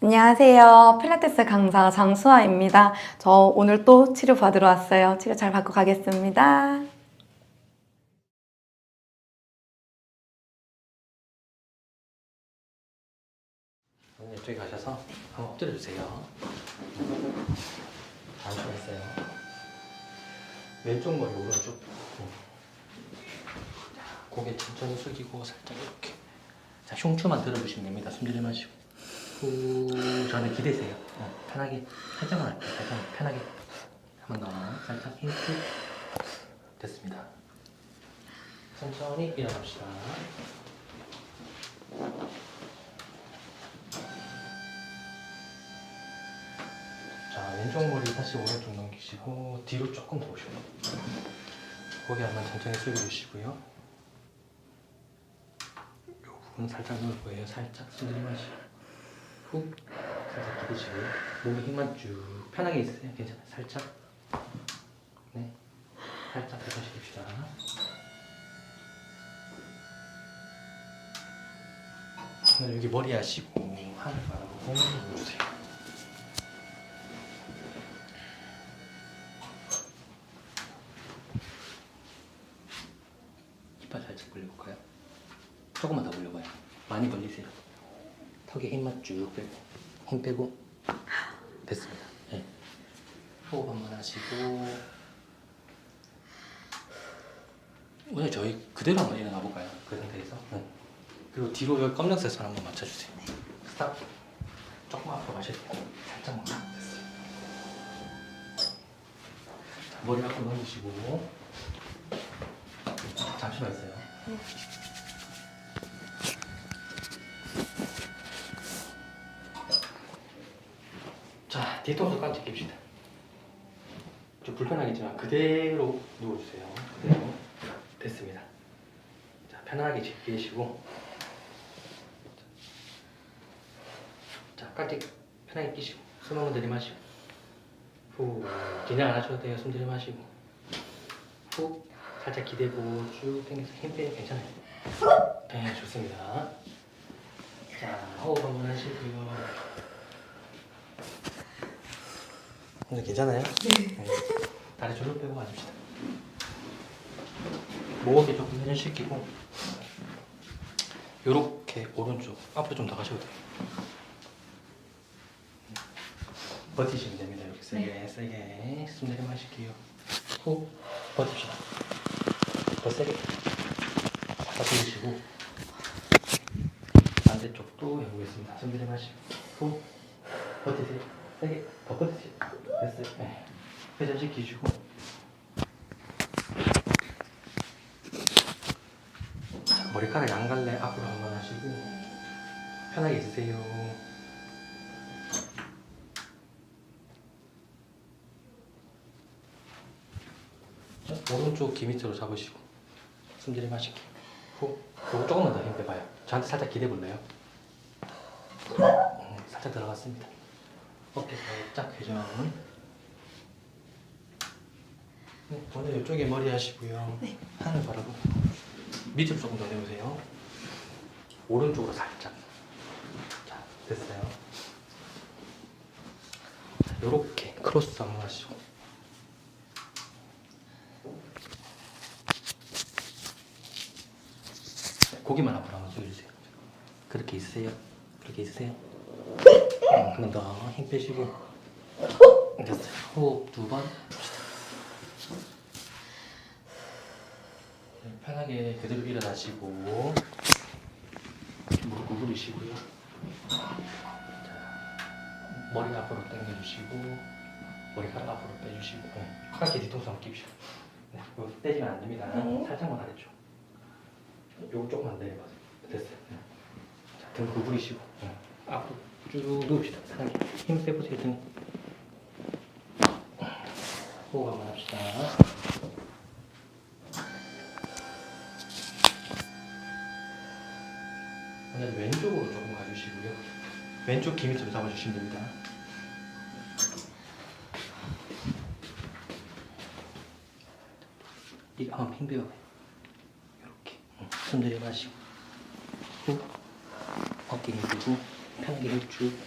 안녕하세요. 필라테스 강사 장수아입니다. 저 오늘 또 치료 받으러 왔어요. 치료 잘 받고 가겠습니다. 이쪽에 가셔서 한번 엎드려 주세요. 잠시만요. 왼쪽 머리 오른쪽. 고개 천천히 숙이고 살짝 이렇게. 자, 흉추만 들어주시면 됩니다. 숨 들이마시고. 후, 저는 기대세요. 편하게 살짝만 할게요. 살짝 편하게. 한 번 더. 살짝 힘 쭉. 됐습니다. 천천히 일어납시다. 자, 왼쪽 머리 다시 오른쪽 넘기시고 뒤로 조금 더 오셔요. 고개 한번 천천히 숙여주시고요. 이 부분 살짝 넣을 거예요. 살짝 숨 들이마시고 훅 살짝 기대시고요. 몸에 힘만 쭉 편하게 있으세요. 괜찮아요. 살짝 네, 살짝 뱉어주십시다. 오늘 여기 머리 하시고 하늘 바라보고 몸을 눌러주세요. 이빨 살짝 벌려볼까요? 조금만 더 벌려봐요. 많이 벌리세요. 턱에 힘만 쭉 빼고 힘 빼고 됐습니다. 네. 호흡 한번 하시고 오늘 저희 그대로 한번 일어나 볼까요? 그 상태에서 네. 그리고 뒤로 여기 검정색선 한번 맞춰주세요. 스탑. 조금 앞으로 가셔야 돼요. 살짝만. 됐어요. 자, 머리 앞으로 넘기시고 잠시만 있어요. 자, 뒤통수 깍지 깁시다. 좀 불편하겠지만 그대로 누워주세요. 그대로. 됐습니다. 자, 편하게 계시고 자, 깍지 편하게 끼시고 숨 한번 들이마시고 후, 긴장 안 하셔도 돼요. 숨 들이마시고 후, 살짝 기대고 쭉 당겨서 힘 빼면 괜찮아요. 네, 좋습니다. 자, 호흡 한번 하시고요. 오늘 괜찮아요? 네. 다리 줄로 빼고 와줍시다. 목어깨 조금 회전시키고 요렇게 오른쪽 앞으로 좀 더 가셔도 돼요. 버티시면 됩니다. 이렇게 세게 세게 숨 내려마실게요. 후 버팁시다. 더 세게 다 돌리시고 반대쪽도 해보겠습니다. 숨 내려마시고 후 버티세요. 세게 더 버티세요. 됐어요. 네. 회전시키시고 자, 머리카락 양갈래 앞으로 한번 하시고 편하게 있으세요. 자, 오른쪽 귀 밑으로 잡으시고 숨 들이마실게요. 후 그리고 조금만 더 힘 빼봐요. 저한테 살짝 기대볼래요? 살짝 들어갔습니다. 어깨 살짝 회전. 네, 오늘 이쪽에 머리 하시고요. 네. 하늘 바라보고 밑으로 조금 더 내보세요. 오른쪽으로 살짝. 자, 됐어요. 요렇게 크로스 한번 하시고 고기만 앞으로 한번 숙여주세요. 그렇게 있으세요. 그렇게 있으세요. 한 번 더 힘 빼시고 됐어요. 호흡 2번. 편하게 그대로 일어나시고 무릎 구부리시고요. 자, 머리 앞으로 당겨주시고 머리카락 앞으로 빼주시고 하얗게 뒤통수 한번 끼시고 네, 이거 떼지면 안 됩니다. 살짝만 아래쪽. 요거 조금만 내려봐세요. 됐어요. 네. 자, 등 구부리시고 앞으로 쭉 누웁시다. 편하게 힘 빼보세요. 등. 호흡 한번 합시다. 오늘 왼쪽으로 조금 가주시고요. 왼쪽 귀 밑으로 잡아주시면 됩니다. 이거 한번 힘 빼요. 이렇게 숨 들이마시고 후 어깨 힘 빼고 편하게 힘 쭉